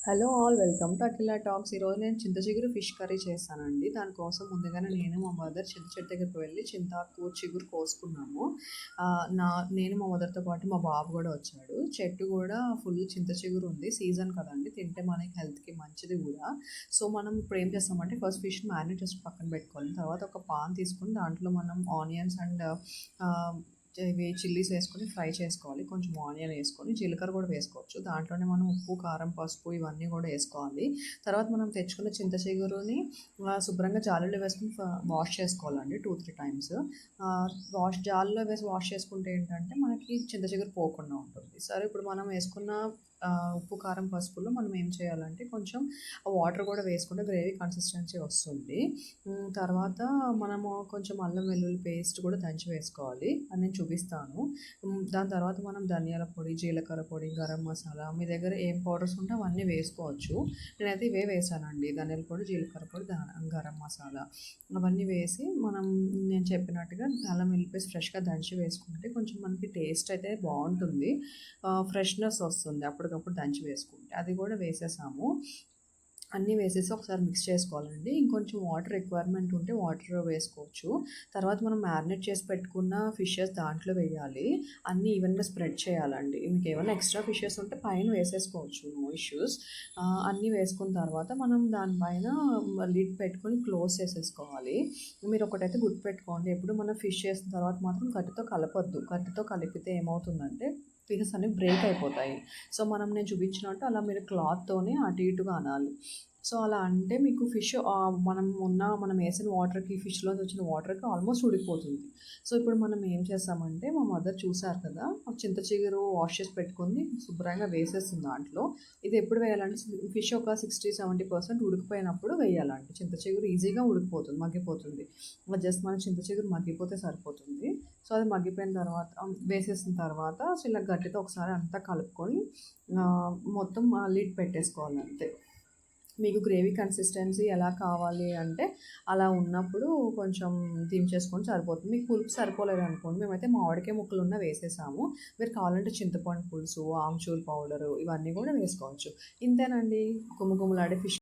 Hello all, welcome to Akhila talks. ఈరోజు నేను చింత చిగురు ఫిష్ కర్రీ చేస్తానండి. దానికోసం ముందుగానే నేను మా మదర్ చింత చెట్టు దగ్గరికి వెళ్ళి చింతాకు చిగురు కోసుకున్నాము. నేను మా మదర్తో పాటు మా బాబు కూడా వచ్చాడు. చెట్టు కూడా ఫుల్ చింత చిగురు ఉంది, సీజన్ కదండి, తింటే మనకి హెల్త్కి మంచిది కూడా. సో మనం ఇప్పుడు ఏం చేస్తామంటే ఫస్ట్ ఫిష్ మ్యారినేట్ చేసి పక్కన పెట్టుకోవాలి. తర్వాత ఒక పాన్ తీసుకొని దాంట్లో మనం ఆనియన్స్ అండ్ ఇవి చిల్లీస్ వేసుకొని ఫ్రై చేసుకోవాలి. కొంచెం ఆనియన్ వేసుకొని జీలకర్ర కూడా వేసుకోవచ్చు. దాంట్లోనే మనం ఉప్పు, కారం, పసుపు ఇవన్నీ కూడా వేసుకోవాలి. తర్వాత మనం తెచ్చుకున్న చింత చిగురుని శుభ్రంగా జాలీలో వేసుకొని వాష్ చేసుకోవాలండి 2-3 టైమ్స్. జాలీలో వేసి వాష్ చేసుకుంటే ఏంటంటే మనకి చింత చిగురు పోకుండా ఉంటుంది. సరే, ఇప్పుడు మనం వేసుకున్న ఉప్పు, కారం, పసుపులో మనం ఏం చేయాలంటే కొంచెం వాటర్ కూడా వేసుకుంటే గ్రేవీ కన్సిస్టెన్సీ వస్తుంది. తర్వాత మనము కొంచెం అల్లం వెల్లుల్లి పేస్ట్ కూడా దంచి వేసుకోవాలి, అని నేను చూపిస్తాను. దాని తర్వాత మనం ధనియాల పొడి, జీలకర్ర పొడి, గరం మసాలా, మీ దగ్గర ఏం పౌడర్స్ ఉంటే అవన్నీ వేసుకోవచ్చు. నేనైతే ఇవే వేసానండి, ధనియాల పొడి, జీలకర్ర పొడి, గరం మసాలా అవన్నీ వేసి నేను చెప్పినట్టుగా అల్లం వెల్లుల్లి పేస్ట్ ఫ్రెష్గా దంచి వేసుకుంటే కొంచెం మనకి టేస్ట్ అయితే బాగుంటుంది, ఫ్రెష్నెస్ వస్తుంది అప్పటికప్పుడు దంచి వేసుకుంటే. అది కూడా వేసేసాము. అన్నీ వేసేసి ఒకసారి మిక్స్ చేసుకోవాలండి. ఇంకొంచెం వాటర్ రిక్వైర్మెంట్ ఉంటే వాటర్ వేసుకోవచ్చు. తర్వాత మనం మ్యారినేట్ చేసి పెట్టుకున్న ఫిషెస్ దాంట్లో వేయాలి. అన్నీ ఈవెన్గా స్ప్రెడ్ చేయాలండి. మీకు ఏమైనా ఎక్స్ట్రా ఫిషెస్ ఉంటే పైన వేసేసుకోవచ్చు, నో ఇష్యూస్. అన్నీ వేసుకున్న తర్వాత మనం దానిపైన లిడ్ పెట్టుకొని క్లోజ్ చేసేసుకోవాలి. మీరు ఒకటైతే గుర్తుపెట్టుకోండి, ఎప్పుడు మనం ఫిష్ చేసిన తర్వాత మాత్రం గట్టితో కలపొద్దు. గట్టితో కలిపితే ఏమవుతుందంటే పీసెస్ అనేవి బ్రేక్ అయిపోతాయి. సో నేను చూపించినట్టు అలా మీరు క్లాత్తోనే అటు ఇటుగా అనాలి. సో అలా అంటే మీకు ఫిష్ మనం వేసిన వాటర్కి, ఫిష్లో వచ్చిన వాటర్కి ఆల్మోస్ట్ ఉడికిపోతుంది. సో ఇప్పుడు మనం ఏం చేస్తామంటే, మా మదర్ చూసారు కదా, చింత చిగురు వాష్ చేసి పెట్టుకొని శుభ్రంగా వేసేస్తుంది దాంట్లో. ఇది ఎప్పుడు వేయాలంటే ఫిష్ ఒక 60-70% ఉడికిపోయినప్పుడు వేయాలంటే చింత చిగురు ఈజీగా ఉడికిపోతుంది, మగ్గిపోతుంది. జస్ట్ మన చింత చిగురు మగ్గిపోతే సరిపోతుంది. సో అది మగ్గిపోయిన తర్వాత వేసేసిన తర్వాత ఇలా గట్టితో ఒకసారి అంతా కలుపుకొని మొత్తం లిడ్ పెట్టేసుకోవాలి అంతే. మీకు గ్రేవీ కన్సిస్టెన్సీ ఎలా కావాలి అంటే అలా ఉన్నప్పుడు కొంచెం దించేసుకొని సరిపోతుంది. మీకు పులుపు సరిపోలేదు అనుకోండి, మేమైతే మామిడికాయ ముక్కలు వేసేసాము. మీరు కావాలంటే చింతపండు పులుసు, ఆమ్చూర్ పౌడరు ఇవన్నీ కూడా వేసుకోవచ్చు. ఇంతేనండి, గుమగుమలాడే ఫిష్